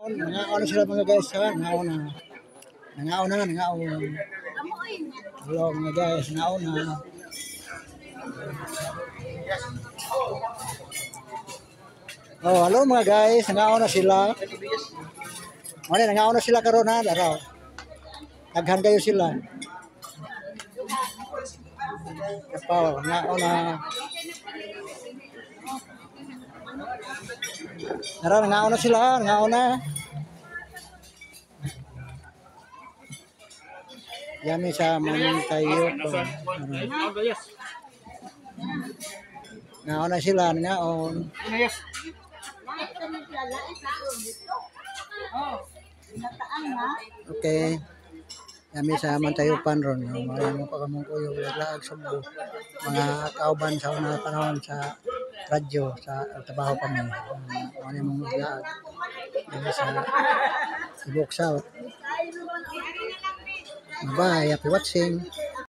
nangaon sila mga guys ha, nangaon na. Hello mga guys, nangaon na. Oh, hello mga guys, nangaon na sila. Nangaon na sila karon ha, daraw. Daghan kayo sila. Kapaw, nangaon na. Daraw, nangaon na sila, nangaon na. Yami sa tayo po. Nangaon na sila, nangaon. Okay. Yami sa Mantayupan ron. Marami pa kamong kuyo laglag sumbo. Mga kauban sa una panahon sa radyo sa trabaho kami. Ano mong laglag. Yami sa Ibok South. Bye, happy watching.